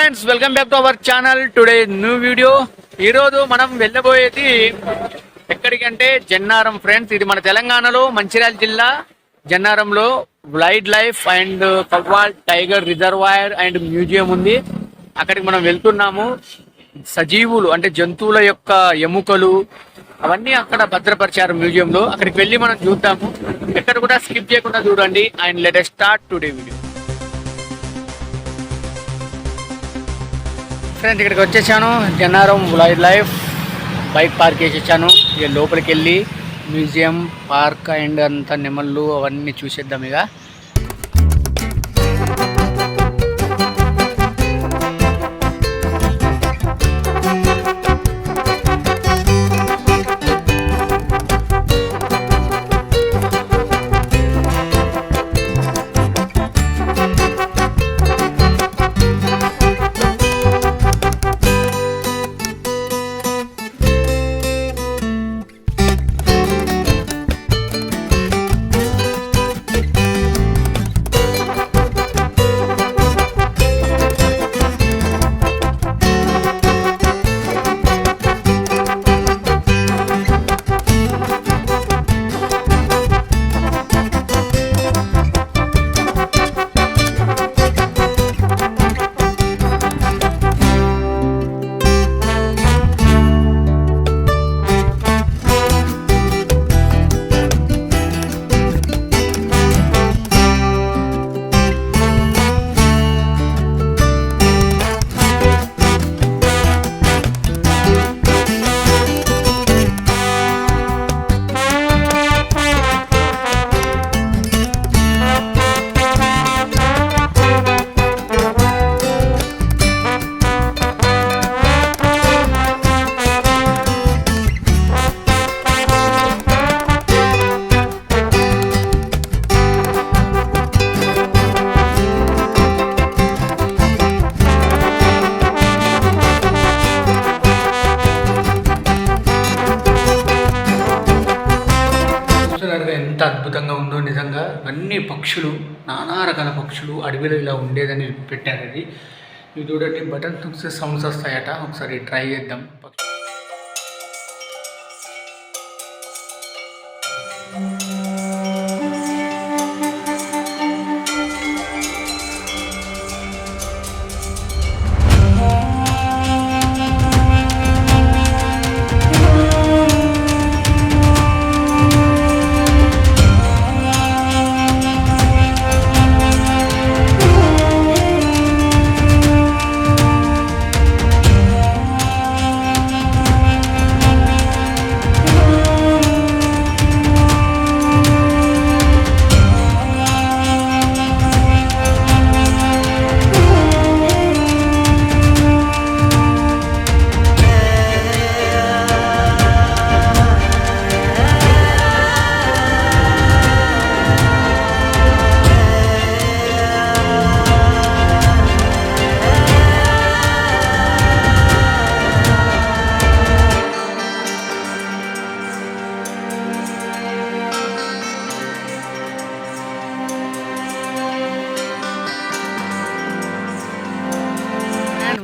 Friends, welcome back to our channel. Today new video. ఈరోజు మనం వెళ్ళబోయేది ఎక్కడికంటే జన్నారం ఫ్రెండ్స్. ఇది మన తెలంగాణలో మంచిర్యాల జిల్లా జన్నారంలో wildlife and Kawal tiger reservoir and museum ఉంది. అక్కడికి మనం వెళ్తున్నాము. సజీవులు అంటే జంతువుల యొక్క ఎముకలు అవన్నీ అక్కడ భద్రపరిచారు మ్యూజియంలో. అక్కడికి వెళ్ళి మనం చూద్దాము. ఎక్కడ కూడా స్కిప్ చేయకుండా చూడండి. And let us start today video. Friends, ఇక్కడికి వచ్చేసాను. Jannaram wild life bike park చేసేసాను. ఇక లోపలికి వెళ్ళి మ్యూజియం పార్క్ అండ్ అంతా నెమళ్ళు అవన్నీ చూసేద్దాం. ఇక ఎంత అద్భుతంగా ఉందో నిజంగా. అన్ని పక్షులు, నానా రకాల పక్షులు అడవిలో ఇలా ఉండేదని పెట్టారు. ఇది చూడండి, బటన్ నొక్కితే సౌండ్స్ వస్తాయట. ఒకసారి ట్రై చేద్దాం.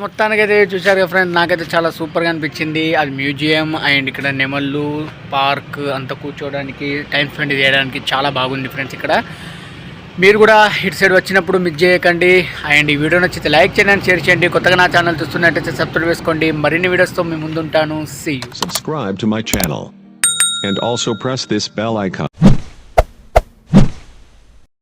మొత్తానికి అయితే చూసారు కదా ఫ్రెండ్స్, నాకైతే చాలా సూపర్గా అనిపించింది. అది మ్యూజియం అండ్ ఇక్కడ నెమళ్ళు పార్క్ అంతా కూర్చోవడానికి టైం స్పెండ్ చేయడానికి చాలా బాగుంది ఫ్రెండ్స్. ఇక్కడ మీరు కూడా ఇటు సైడ్ వచ్చినప్పుడు మిస్ చేయకండి. అండ్ ఈ వీడియో నచ్చితే లైక్ చేయండి, షేర్ చేయండి. కొత్తగా నా ఛానల్ చూస్తున్నట్టయితే సబ్స్క్రైబ్ చేసుకోండి. మరిన్ని వీడియోస్తో మీ ముందుంటాను. See you. Subscribe to my channel and also press this bell icon.